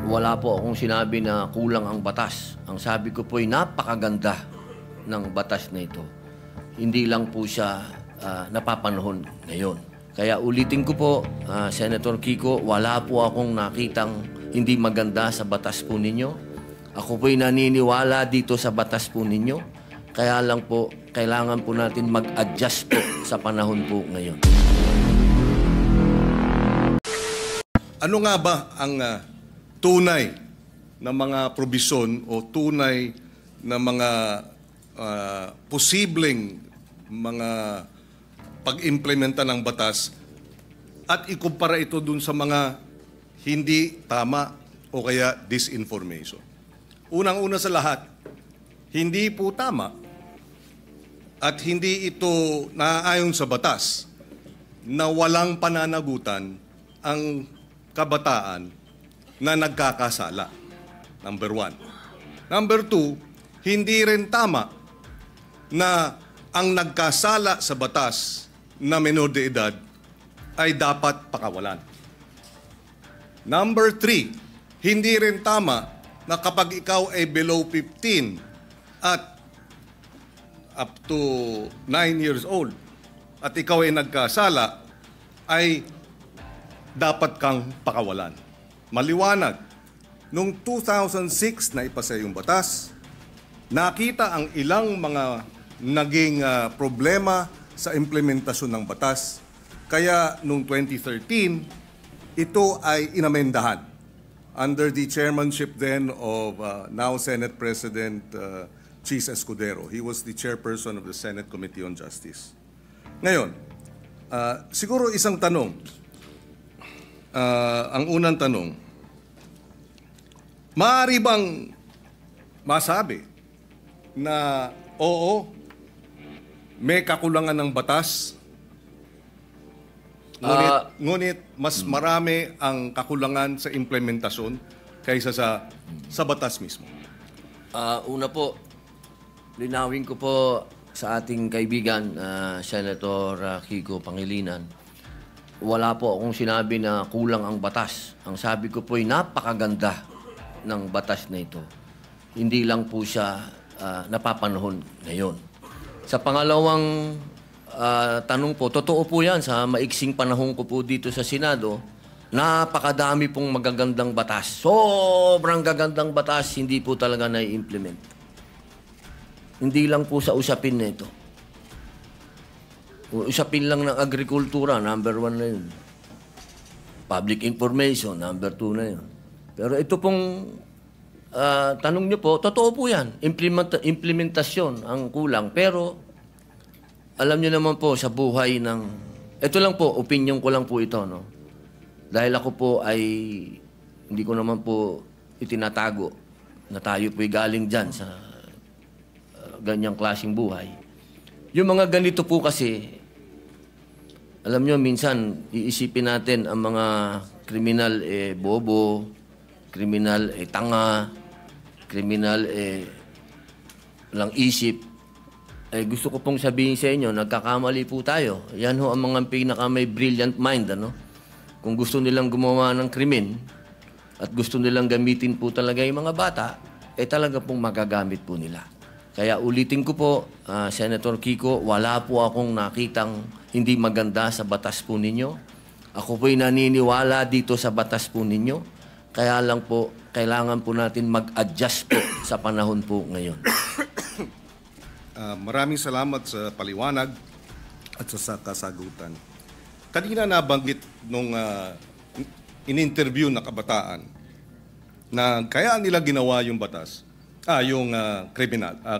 Wala po akong sinabi na kulang ang batas. Ang sabi ko po ay napakaganda ng batas na ito. Hindi lang po siya napapanahon ngayon. Kaya ulitin ko po, Senator Kiko, wala po akong nakitang hindi maganda sa batas po ninyo. Ako po'y naniniwala dito sa batas po ninyo. Kaya lang po, kailangan po natin mag-adjust po sa panahon po ngayon. Ano nga ba ang tunay na mga probisyon o tunay na mga posibleng mga pag-implementa ng batas at ikumpara ito dun sa mga hindi tama o kaya disinformation? Unang-una sa lahat, hindi po tama at hindi ito naaayon sa batas na walang pananagutan ang kabataan na nagkakasala. Number 1. Number 2, hindi rin tama na ang nagkasala sa batas na menor de edad ay dapat pakawalan. Number 3, hindi rin tama na kapag ikaw ay below 15 at up to 9 years old at ikaw ay nagkasala ay dapat kang pakawalan. Maliwanag, noong 2006 na ipasa yung batas, nakita ang ilang mga naging problema sa implementasyon ng batas. Kaya noong 2013, ito ay inamendahan under the chairmanship then of now Senate President Chis Escudero. He was the chairperson of the Senate Committee on Justice. Ngayon, siguro isang tanong. Ang unang tanong, maaari bang masabi na oo, may kakulangan ng batas, ngunit mas marami ang kakulangan sa implementasyon kaysa sa batas mismo? Una po, linawin ko po sa ating kaibigan, Senator Kiko Pangilinan, wala po akong sinabi na kulang ang batas. Ang sabi ko po ay napakaganda ng batas na ito. Hindi lang po siya napapanahon ngayon. Sa pangalawang tanong po, totoo po yan sa maiksing panahon ko po dito sa Senado, napakadami pong magagandang batas. Sobrang gagandang batas, hindi po talaga na-implement. Hindi lang po sa usapin na ito. Usapin lang ng agrikultura, number 1 na yun. Public information, number 2 na yun. Pero ito pong tanong nyo po, totoo po yan. Implementasyon ang kulang. Pero alam nyo naman po sa buhay ng... Ito lang po, opinion ko lang po ito. No? Dahil ako po ay hindi ko naman po itinatago na tayo po'y galing dyan sa ganyang klaseng buhay. Yung mga ganito po kasi... Alam nyo, minsan, iisipin natin ang mga kriminal bobo, kriminal tanga, kriminal lang isip. Gusto ko pong sabihin sa inyo, nagkakamali po tayo. Yan ho ang mga pinaka may brilliant mind, ano? Kung gusto nilang gumawa ng krimen at gusto nilang gamitin po talaga yung mga bata, talaga pong magagamit po nila. Kaya ulitin ko po, Senator Kiko, wala po akong nakitang hindi maganda sa batas po ninyo. Ako po'y naniniwala dito sa batas po ninyo. Kaya lang po, kailangan po natin mag-adjust po sa panahon po ngayon. Maraming salamat sa paliwanag at sa kasagutan. Kanina nabanggit nung in-interview na kabataan na kaya nila ginawa yung batas, yung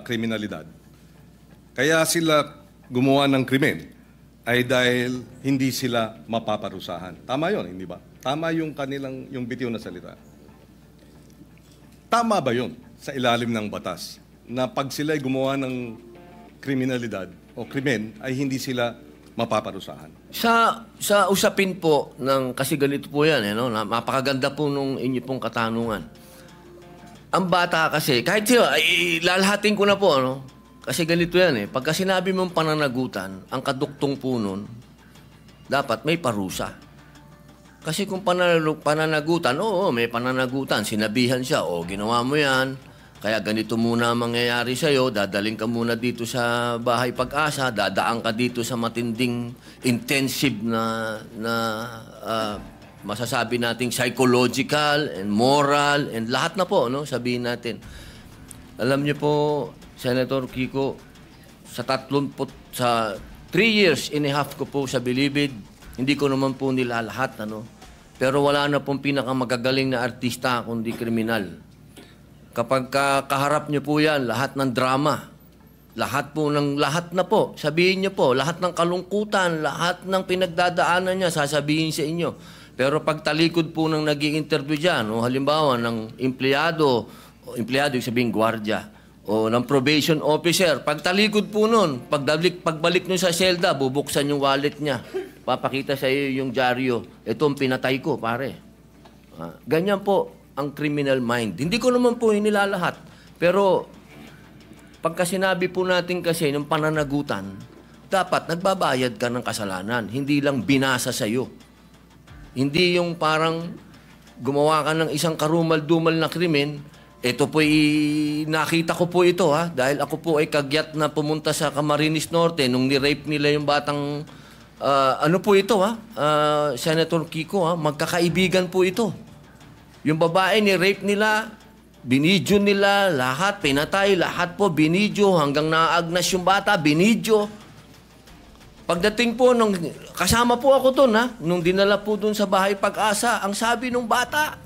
kriminalidad. Kaya sila gumawa ng krimen ay dahil hindi sila mapaparusahan. Tama yon, hindi ba? Tama yung yung bitiw na salita. Tama ba yon sa ilalim ng batas na pag sila gumawa ng kriminalidad o krimen ay hindi sila mapaparusahan? Sa usapin po ng, kasi ganito po yan, no? Napakaganda po nung inyo pong katanungan. Ang bata kasi, kahit siya, lalahatin ko na po, ano? Kasi ganito yan Pagka sinabi mong pananagutan, ang kaduktong po nun, dapat may parusa. Kasi kung pananagutan, oo, may pananagutan. Sinabihan siya, ginawa mo yan. Kaya ganito muna ang mangyayari sa'yo. Dadaling ka muna dito sa Bahay Pag-asa. Dadaan ka dito sa matinding intensive masasabi nating psychological and moral and lahat na po, no? Sabihin natin. Alam niyo po, Senator Kiko, sa 3 years and a half ko po sa Bilibid, hindi ko naman po nila lahat, ano? Pero wala na pong pinakamagagaling na artista kundi kriminal. Kapag kaharap niyo po yan, lahat ng drama, lahat na po, sabihin niyo po, lahat ng kalungkutan, lahat ng pinagdadaanan niya, sasabihin sa inyo. Pero pag talikod po ng nag-i-interview dyan, o halimbawa ng empleyado, yung sabihin gwardiya, o ng probation officer, pag talikod po nun, pagbalik nyo sa selda, bubuksan yung wallet niya. Papakita sa iyo yung dyaryo. Ito ang pinatay ko, pare. Ganyan po ang criminal mind. Hindi ko naman po inilalahat. Pero pagka sinabi po natin kasi ng pananagutan, dapat nagbabayad ka ng kasalanan. Hindi lang binasa sa iyo. Hindi yung parang gumawa ka ng isang karumal-dumal na krimen. Ito po nakita ko po ito dahil ako po ay kagyat na pumunta sa Camarines Norte nung ni-rape nila yung batang ano po ito Senator Kiko magkakaibigan po ito. Yung babae ni-rape nila, binidyo nila, lahat pinatay, lahat po binidyo hanggang naagnas yung bata, binidyo. Pagdating po kasama po ako doon nung dinala po doon sa Bahay Pag-asa, ang sabi nung bata,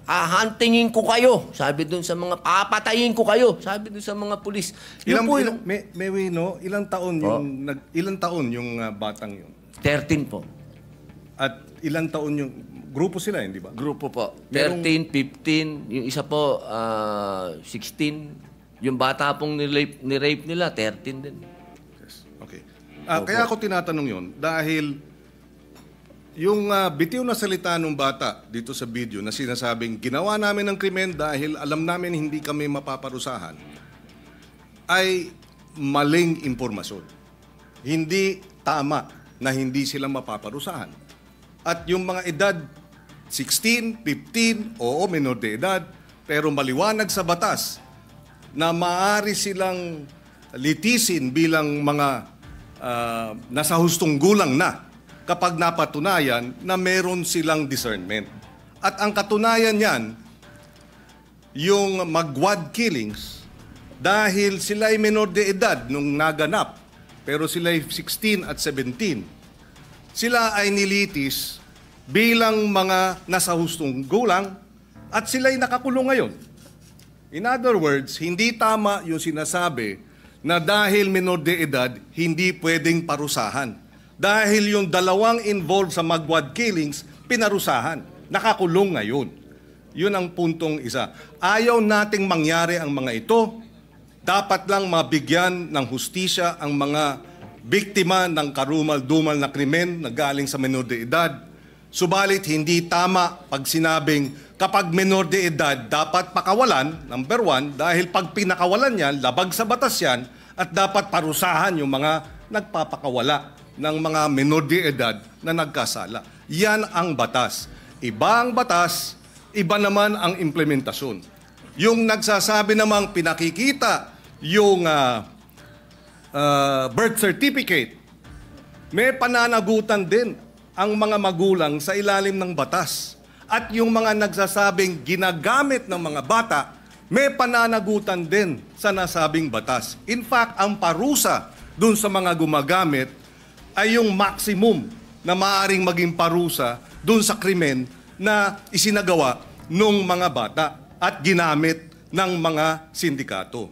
hahantingin ko kayo. Sabi doon sa mga, papatayin ko kayo. Sabi doon sa mga pulis. Ilang taon yung batang yun? 13 po. At ilang taon yung, grupo sila di ba? Grupo po. 13, 15, yung isa po, 16. Yung bata pong ni-rape nila, 13 din. Yes. Okay. Kaya ako tinatanong yun, dahil yung bitiw na salita ng bata dito sa video na sinasabing ginawa namin ng krimen dahil alam namin hindi kami mapaparusahan ay maling impormasyon. Hindi tama na hindi sila mapaparusahan. At yung mga edad 16, 15, oo, menor de edad, pero maliwanag sa batas na maaari silang litisin bilang mga nasa hustong gulang na kapag napatunayan na meron silang discernment. At ang katunayan niyan, yung magwad killings, dahil sila ay menor de edad nung naganap, pero sila ay 16 at 17, sila ay nilitis bilang mga nasa hustong gulang at sila ay nakakulong ngayon. In other words, hindi tama yung sinasabi na dahil menor de edad, hindi pwedeng parusahan. Dahil yung dalawang involved sa magwad killings, pinarusahan. Nakakulong ngayon. Yun ang puntong isa. Ayaw nating mangyari ang mga ito. Dapat lang mabigyan ng hustisya ang mga biktima ng karumal-dumal na krimen na galing sa menor de edad. Subalit hindi tama pag sinabing kapag menor de edad dapat pakawalan, number 1, dahil pag pinakawalan yan, labag sa batas yan, at dapat parusahan yung mga nagpapakawala ng mga menor de edad na nagkasala. Yan ang batas. Iba ang batas, iba naman ang implementasyon. Yung nagsasabi namang pinakikita yung birth certificate, may pananagutan din ang mga magulang sa ilalim ng batas. At yung mga nagsasabing ginagamit ng mga bata, may pananagutan din sa nasabing batas. In fact, ang parusa dun sa mga gumagamit ay yung maximum na maaaring maging parusa dun sa krimen na isinagawa ng mga bata at ginamit ng mga sindikato.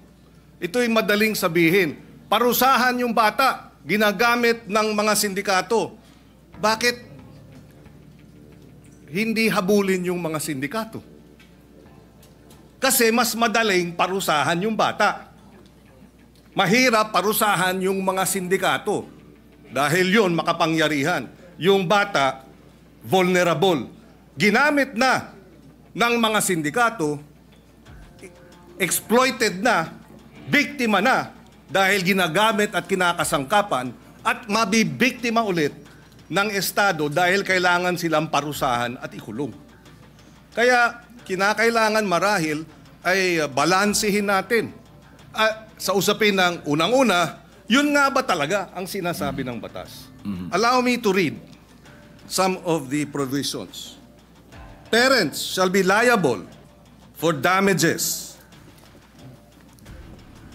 Ito'y madaling sabihin, parusahan yung bata, ginagamit ng mga sindikato. Bakit hindi habulin yung mga sindikato? Kasi mas madaling parusahan yung bata. Mahirap parusahan yung mga sindikato. Dahil yun, makapangyarihan. Yung bata, vulnerable. Ginamit na ng mga sindikato, exploited na, biktima na, dahil ginagamit at kinakasangkapan, at mabibiktima ulit ng Estado dahil kailangan silang parusahan at ikulong. Kaya kinakailangan marahil ay balansehin natin. Sa usapin ng unang-una, yun nga ba talaga ang sinasabi ng batas? Allow me to read some of the provisions. Parents shall be liable for damages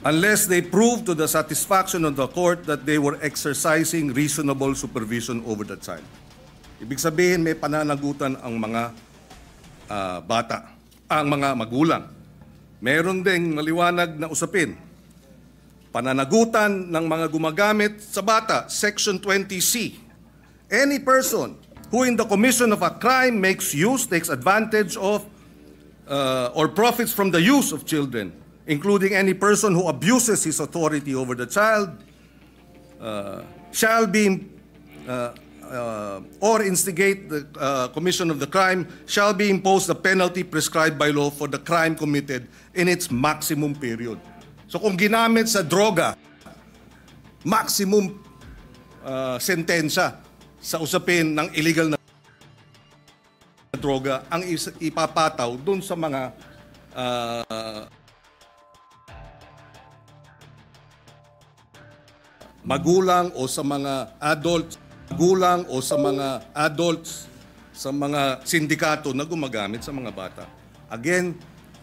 unless they prove to the satisfaction of the court that they were exercising reasonable supervision over the child. Ibig sabihin, may pananagutan ang mga bata, ang mga magulang. Meron ding maliwanag na usapin. Pananagutan ng mga gumagamit sa bata, Section 20C. Any person who in the commission of a crime makes use, takes advantage of, or profits from the use of children, including any person who abuses his authority over the child, shall be, or instigate the commission of the crime, shall be imposed the penalty prescribed by law for the crime committed in its maximum period. So kung ginamit sa droga, maximum sentensya sa usapin ng illegal na droga ang ipapataw dun sa mga magulang o sa mga adults, sa mga sindikato na gumagamit sa mga bata. Again,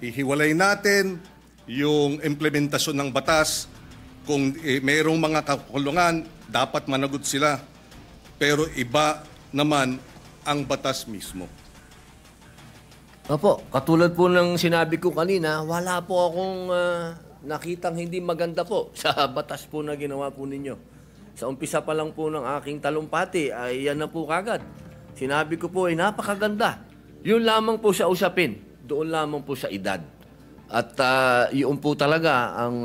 ihiwalay natin yung implementasyon ng batas. Kung mayroong mga kakulungan, dapat managot sila. Pero iba naman ang batas mismo. Opo, katulad po ng sinabi ko kanina, wala po akong nakitang hindi maganda po sa batas po na ginawa po ninyo. Sa umpisa pa lang po ng aking talumpati, ay yan na po kagad. Sinabi ko po ay napakaganda. Yun lamang po sa usapin, doon lamang po sa edad. At yun po talaga ang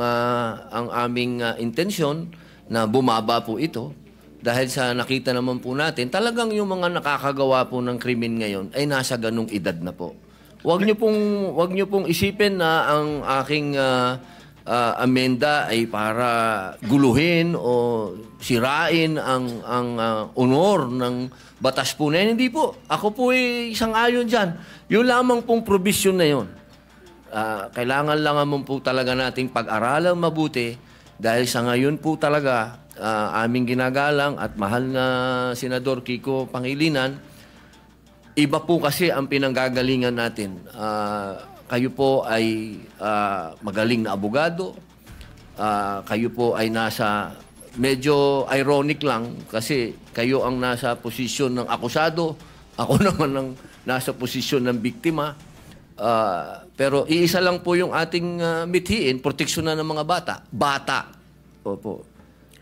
aming intensyon na bumaba po ito. Dahil sa nakita naman po natin, talagang yung mga nakakagawa po ng krimen ngayon ay nasa ganung edad na po. Huwag niyo pong isipin na ang aking amenda ay para guluhin o sirain ang honor ng batas po na yan. Hindi po. Ako po ay isang ayon dyan. Yung lamang pong provision na yun. Kailangan lang naman po talaga nating pag-aralang mabuti dahil sa ngayon po talaga aming ginagalang at mahal na Senador Kiko Pangilinan, iba po kasi ang pinanggagalingan natin. Kayo po ay magaling na abogado. Kayo po ay nasa, medyo ironic lang kasi kayo ang nasa posisyon ng akusado. Ako naman ang nasa posisyon ng biktima. Pero iisa lang po yung ating mithiin, proteksyon na ng mga bata. Bata. Opo.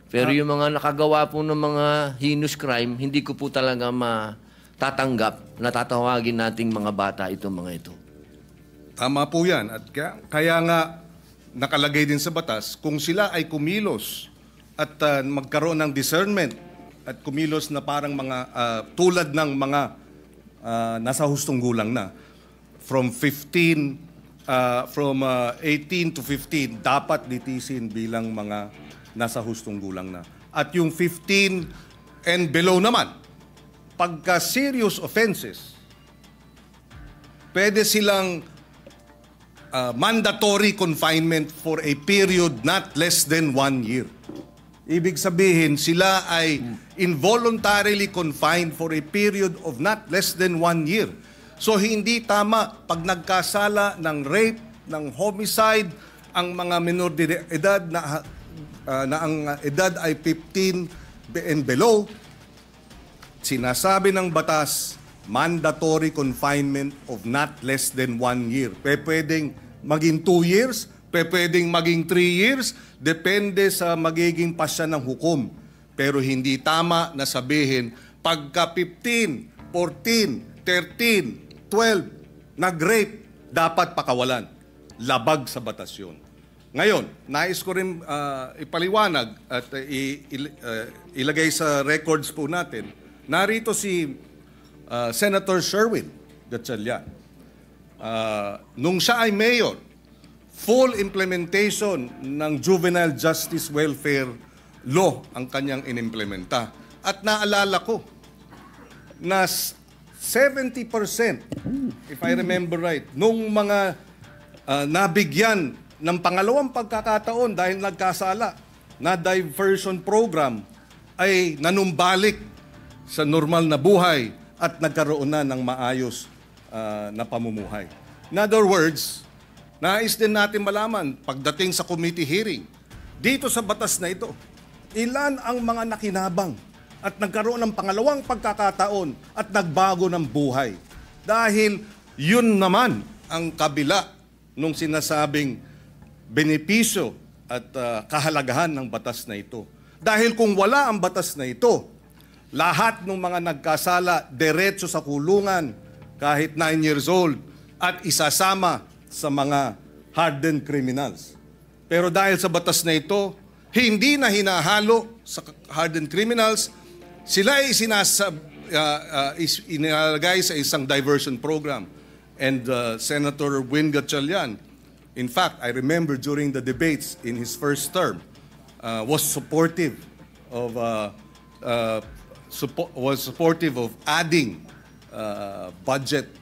Pero yung mga nakagawa po ng mga heinous crime, hindi ko po talaga matatanggap na tatawagin nating mga bata itong mga ito. Tama po yan. At kaya nga nakalagay din sa batas, kung sila ay kumilos at magkaroon ng discernment at kumilos na parang mga tulad ng mga nasa hustong gulang na, from 18 to 15, dapat litisin bilang mga nasa hustong gulang na. At yung 15 and below naman, pagka serious offenses, pwede silang mandatory confinement for a period not less than 1 year. Ibig sabihin, sila ay involuntarily confined for a period of not less than 1 year. So hindi tama pag nagkasala ng rape, ng homicide, ang mga minor de edad na ang edad ay 15 and below, sinasabi ng batas, mandatory confinement of not less than 1 year. Pwedeng maging 2 years, pwedeng maging 3 years, depende sa magiging pasya ng hukom. Pero hindi tama na sabihin, pagka 15, 14, 13, 12, nag-rape, dapat pakawalan. Labag sa batas yun. Ngayon, nais ko rin ipaliwanag at ilagay sa records po natin. Narito si Senator Sherwin Gatchalian. Nung siya ay mayor, full implementation ng Juvenile Justice Welfare Law ang kanyang inimplementa. At naalala ko, na 70%, if I remember right, nung mga nabigyan ng pangalawang pagkakataon dahil nagkasala na diversion program ay nanumbalik sa normal na buhay at nagkaroon na ng maayos na pamumuhay. In other words, nais din natin malaman pagdating sa committee hearing, dito sa batas na ito, ilan ang mga nakinabang at nagkaroon ng pangalawang pagkakataon at nagbago ng buhay. Dahil yun naman ang kabila nung sinasabing benepisyo at kahalagahan ng batas na ito. Dahil kung wala ang batas na ito, lahat ng mga nagkasala diretso sa kulungan kahit 9 years old at isasama sa mga hardened criminals. Pero dahil sa batas na ito, hindi na hinahalo sa hardened criminals, sila ay inilagay sa isang diversion program. And Senator Win Gatchalian, in fact, I remember during the debates in his first term, was supportive of adding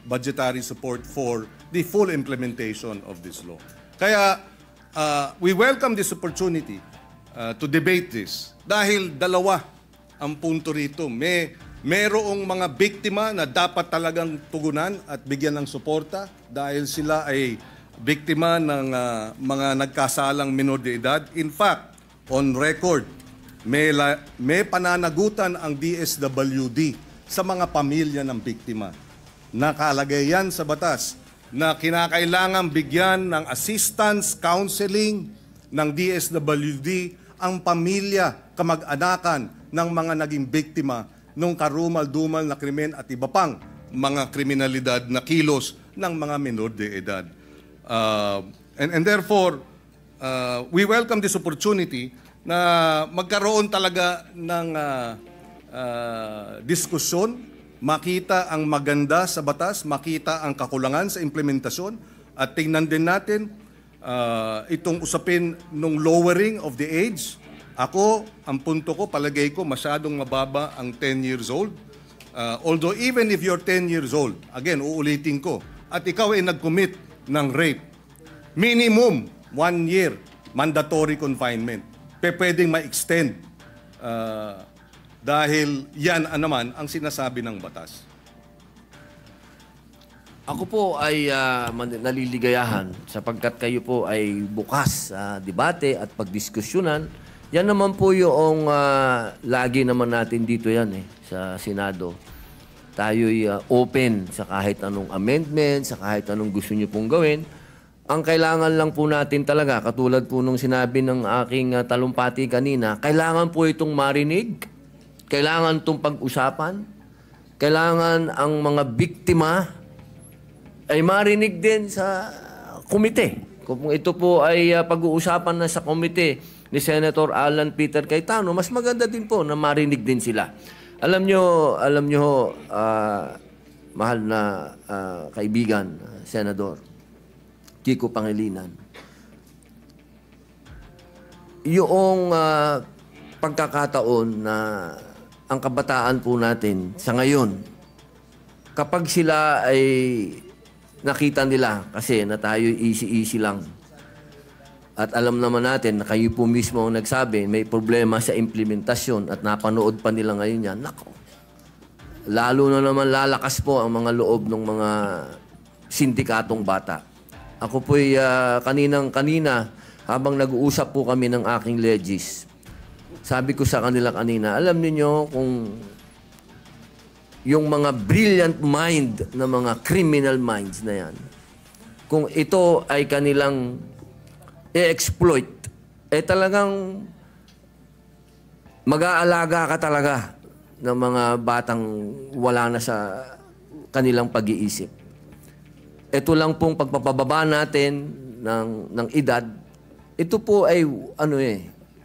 budgetary support for the full implementation of this law. Kaya we welcome this opportunity to debate this dahil dalawa ang punto rito. Merong mga biktima na dapat talagang tugunan at bigyan ng suporta dahil sila ay biktima ng mga nagkasalang minor de edad. In fact, on record, may pananagutan ang DSWD sa mga pamilya ng biktima. Nakalagay yan sa batas na kinakailangan bigyan ng assistance, counseling ng DSWD ang pamilya, kamag-anakan ng mga naging biktima ng karumal-dumal na krimen at iba pang mga kriminalidad na kilos ng mga minor de edad. And therefore, we welcome this opportunity na magkaroon talaga ng diskusyon, makita ang maganda sa batas, makita ang kakulangan sa implementasyon, at tingnan din natin itong usapin ng lowering of the age. Ako, ang punto ko, palagay ko, masyadong mababa ang 10 years old. Although even if you're 10 years old, again, uulitin ko, at ikaw ay nag-commit ng rape, minimum 1 year mandatory confinement. Pwedeng ma-extend dahil yan naman ang sinasabi ng batas. Ako po ay naliligayahan sapagkat kayo po ay bukas sa debate at pagdiskusyonan. Yan naman po yung lagi naman natin dito yan sa Senado. Tayo'y open sa kahit anong amendment, sa kahit anong gusto nyo pong gawin. Ang kailangan lang po natin talaga, katulad po nung sinabi ng aking talumpati kanina, kailangan po itong marinig, kailangan itong pag-usapan, kailangan ang mga biktima ay marinig din sa komite. Kung ito po ay pag-uusapan na sa komite ni Senator Alan Peter Cayetano, mas maganda din po na marinig din sila. Alam nyo, mahal na kaibigan, Senador Kiko Pangilinan, yung pagkakataon na ang kabataan po natin sa ngayon, kapag sila ay nakita nila kasi na tayo easy-easy lang, at alam naman natin na kayo po mismo ang nagsabi, may problema sa implementasyon at napanood pa nila ngayon yan, nako, lalo na naman lalakas po ang mga loob ng mga sindikatong bata. Ako po'y kanina, habang nag-uusap po kami ng aking legis, sabi ko sa kanila kanina, alam niyo kung yung mga brilliant mind na mga criminal minds na yan, kung ito ay kanilang i-exploit, talagang mag-aalaga ka talaga ng mga batang wala na sa kanilang pag-iisip. Ito lang pong pagpapababa natin ng edad, ito po ay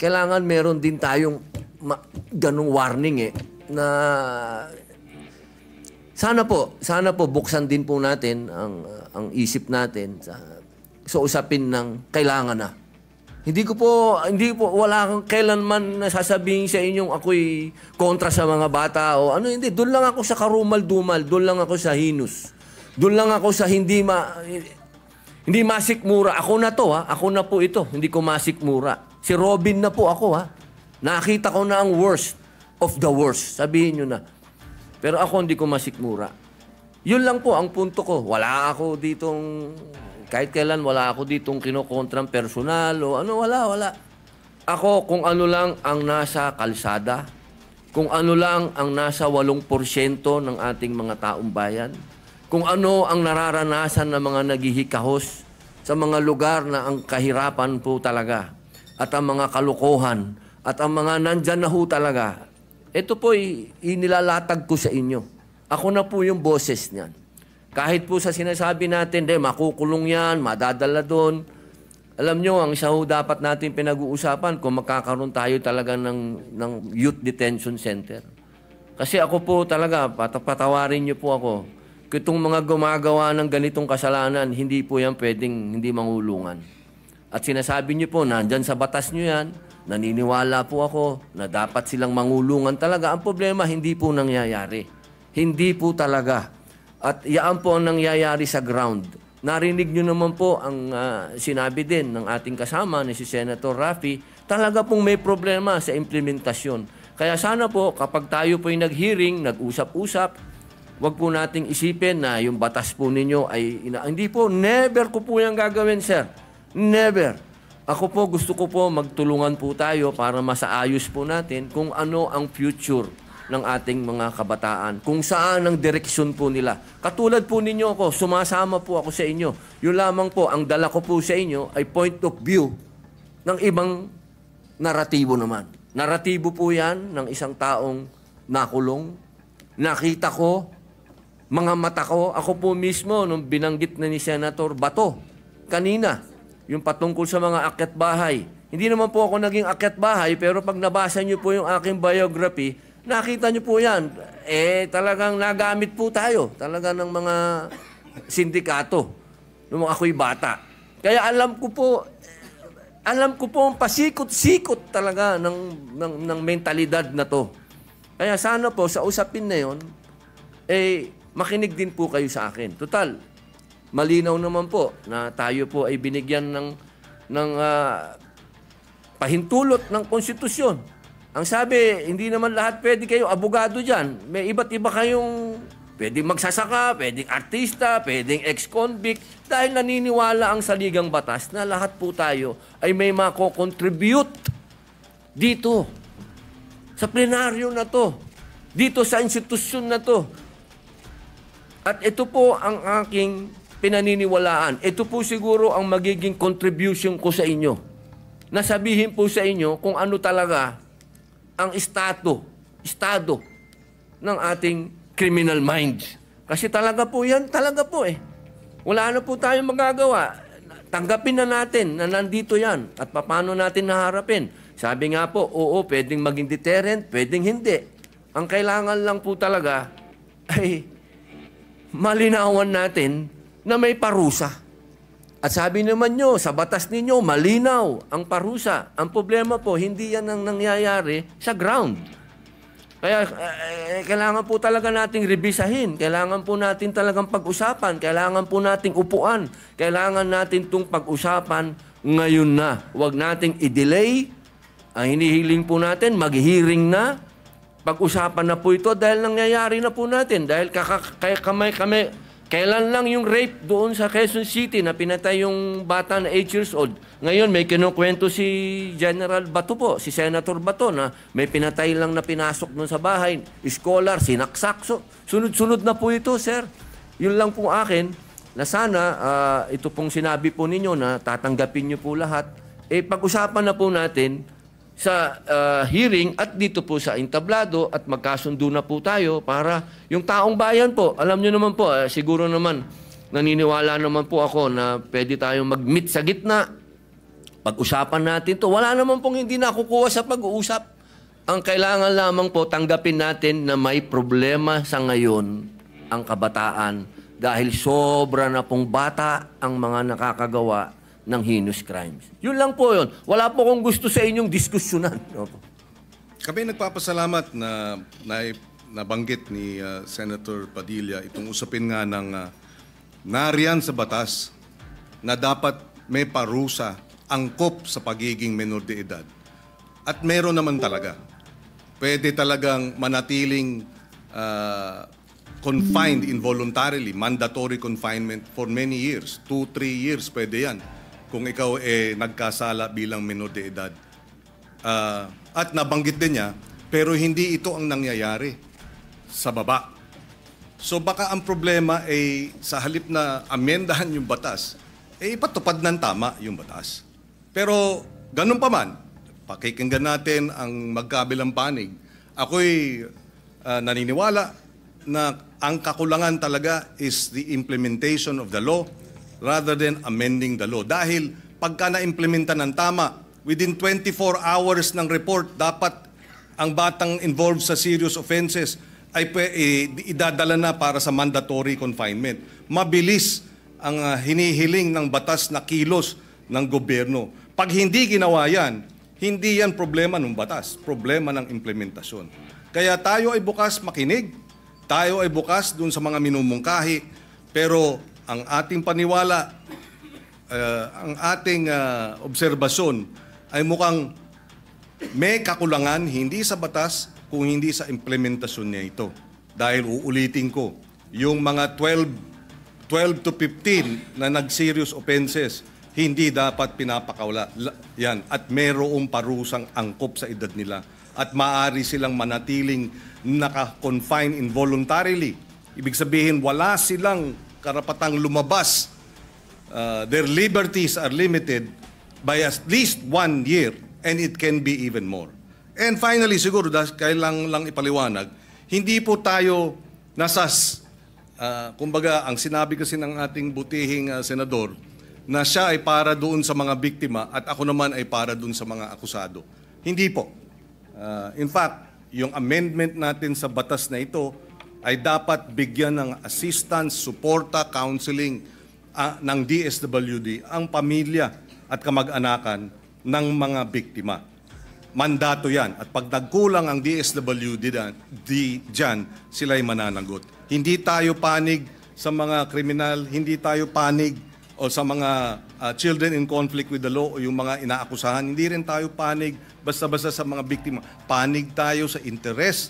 kailangan meron din tayong ganung warning na sana po buksan din po natin ang isip natin sa usapin ng kailangan na. Hindi po, wala akong kailanman nasasabihin sa inyong ako'y kontra sa mga bata o ano, hindi. Doon lang ako sa karumal-dumal, doon lang ako sa hinus. Doon lang ako sa hindi masikmura. Ako na to, ha? Ako na po ito, hindi ko masikmura. Si Robin na po ako, ha? Nakita ko na ang worst of the worst. Sabihin nyo na. Pero ako hindi ko masikmura. Yun lang po ang punto ko. Wala ako ditong... Kahit kailan wala ako ditong kinokontrang personal o ano, wala. Ako kung ano lang ang nasa kalsada, kung ano lang ang nasa 8% ng ating mga taong bayan, kung ano ang nararanasan ng mga naghihikahos sa mga lugar na ang kahirapan po talaga at ang mga kalukuhan at ang mga nandyan na ho talaga. Ito po inilalatag ko sa inyo. Ako na po yung boses niyan. Kahit po sa sinasabi natin, makukulong yan, madadala doon. Alam nyo, ang isa ho dapat natin pinag-uusapan kung magkakaroon tayo talaga ng youth detention center. Kasi ako po talaga, patawarin nyo po ako, kung itong mga gumagawa ng ganitong kasalanan, hindi po yan pwedeng hindi mangulungan. At sinasabi nyo po, nandyan sa batas nyo yan, naniniwala po ako na dapat silang mangulungan talaga. Ang problema, hindi po nangyayari. Hindi po talaga. At yaan po ang nangyayari sa ground. Narinig nyo naman po ang sinabi din ng ating kasama ni si Senator Raffy, talaga pong may problema sa implementasyon. Kaya sana po kapag tayo po ay nag-hearing, nag-usap-usap, wag po nating isipin na yung batas po ninyo ay... Hindi po, never ko po yung gagawin, sir. Never. Ako po, gusto ko po magtulungan po tayo para masaayos po natin kung ano ang future ng ating mga kabataan, kung saan ang direksyon po nila. Katulad po ninyo ako, sumasama po ako sa inyo. Yun lamang po, ang dala ko po sa inyo ay point of view ng ibang naratibo naman. Naratibo po yan ng isang taong nakulong. Nakita ko, mga mata ko, ako po mismo, nung binanggit na ni Senator Bato, kanina, yung patungkol sa mga akyat bahay. Hindi naman po ako naging akyat bahay, pero pag nabasa niyo po yung aking biography, nakita niyo po yan, talagang nagamit po tayo, talaga ng mga sindikato, nung ako'y bata. Kaya alam ko po ang pasikot-sikot talaga ng mentalidad na to. Kaya sana po, sa usapin na yon, makinig din po kayo sa akin. Total, malinaw naman po na tayo po ay binigyan ng pahintulot ng konstitusyon. Ang sabi, hindi naman lahat pwede kayo abogado dyan. May iba't iba kayong pwedeng magsasaka, pwedeng artista, pwedeng ex-convict. Dahil naniniwala ang saligang batas na lahat po tayo ay may mako-contribute dito. Sa plenaryo na to. Dito sa institusyon na to. At ito po ang aking pinaniniwalaan. Ito po siguro ang magiging contribution ko sa inyo. Nasabihin po sa inyo kung ano talaga ang estado ng ating criminal minds. Kasi talaga po yan, Wala na po tayong magagawa. Tanggapin na natin na nandito yan at paano natin naharapin. Sabi nga po, oo, pwedeng maging deterrent, pwedeng hindi. Ang kailangan lang po talaga ay malinawan natin na may parusa. At sabi naman nyo, sa batas ninyo, malinaw ang parusa. Ang problema po, hindi yan ang nangyayari sa ground. Kaya kailangan po talaga nating rebisahin. Kailangan po natin talagang pag-usapan. Kailangan po nating upuan. Kailangan natin itong pag-usapan ngayon na. Huwag nating i-delay. Ang hinihiling po natin, mag-hearing na. Pag-usapan na po ito dahil nangyayari na po natin. Dahil kailan lang yung rape doon sa Quezon City na pinatay yung bata na 8 years old. Ngayon may kinukwento si General Bato po, si Senator Bato na may pinatay lang na pinasok doon sa bahay. Scholar, sinaksak. So, sunod-sunod na po ito, sir. Yun lang po akin na sana ito pong sinabi po ninyo na tatanggapin nyo po lahat. Pag-usapan na po natin sa hearing at dito po sa entablado at magkasundo na po tayo para yung taong bayan po, alam nyo naman po, siguro naman, naniniwala naman po ako na pwede tayong mag-meet sa gitna. Pag-usapan natin to. Wala naman pong hindi nakukuha sa pag-uusap. Ang kailangan lamang po, tanggapin natin na may problema sa ngayon ang kabataan dahil sobra na pong bata ang mga nakakagawa ng heinous crimes. Yun lang po yun. Wala po akong gusto sa inyong diskusyonan. Opo. Kami nagpapasalamat na nabanggit ni Senator Padilla itong usapin nga ng nariyan sa batas na dapat may parusa angkop sa pagiging menor de edad. At meron naman talaga. Pwede talagang manatiling confined involuntarily, mandatory confinement for many years. 2-3 years pwede yan kung ikaw nagkasala bilang menor de edad. At nabanggit din niya, pero hindi ito ang nangyayari sa baba. So baka ang problema ay sa halip na amendahan yung batas, ipatupad ng tama yung batas. Pero ganun pa man, pakikinggan natin ang magkabilang panig. Ako'y naniniwala na ang kakulangan talaga is the implementation of the law rather than amending the law. Dahil pagka na-implementa ng tama, within 24 hours ng report, dapat ang batang involved sa serious offenses ay idadala na para sa mandatory confinement. Mabilis ang hinihiling ng batas na kilos ng gobyerno. Pag hindi ginawa yan, hindi yan problema ng batas, problema ng implementasyon. Kaya tayo ay bukas makinig, tayo ay bukas dun sa mga minumungkahi, pero ang ating paniwala, ang ating obserbasyon ay mukhang may kakulangan hindi sa batas kung hindi sa implementasyon niya ito. Dahil uulitin ko, yung mga 12 to 15 na nag-serious offenses, hindi dapat pinapakawala yan at mayroong parusang angkop sa edad nila at maaari silang manatiling naka-confine involuntarily. Ibig sabihin, wala silang karapatang lumabas. Their liberties are limited by at least 1 year and it can be even more. And finally, siguro, kailangan lang ipaliwanag, hindi po tayo kumbaga, ang sinabi kasi ng ating butihing senador, na siya ay para doon sa mga biktima at ako naman ay para doon sa mga akusado. Hindi po. In fact, yung amendment natin sa batas na ito ay dapat bigyan ng assistance, suporta, counseling ng DSWD ang pamilya at kamag-anakan ng mga biktima. Mandato yan. At pag nagkulang ang DSWD dyan, sila'y mananagot. Hindi tayo panig sa mga kriminal, hindi tayo panig o sa mga children in conflict with the law o yung mga inaakusahan. Hindi rin tayo panig basta-basta sa mga biktima. Panig tayo sa interes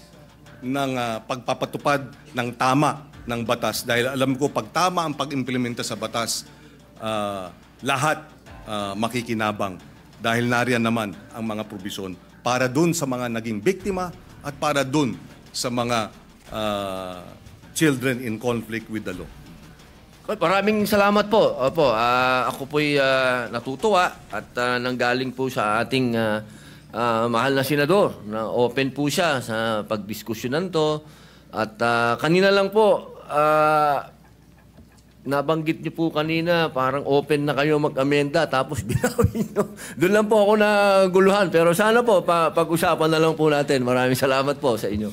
ng pagpapatupad ng tama ng batas. Dahil alam ko, pag tama ang pag-implementa sa batas, lahat makikinabang. Dahil nariyan naman ang mga probisyon para dun sa mga naging biktima at para dun sa mga children in conflict with the law. Maraming salamat po. Opo, ako po'y natutuwa at nanggaling po sa ating mahal na senador na open po siya sa pagdiskusyonan to. At kanina lang po, nabanggit niyo po kanina, parang open na kayo mag-amenda tapos binawin niyo. Doon lang po ako naguluhan. Pero sana po, pag-usapan na lang po natin. Maraming salamat po sa inyo.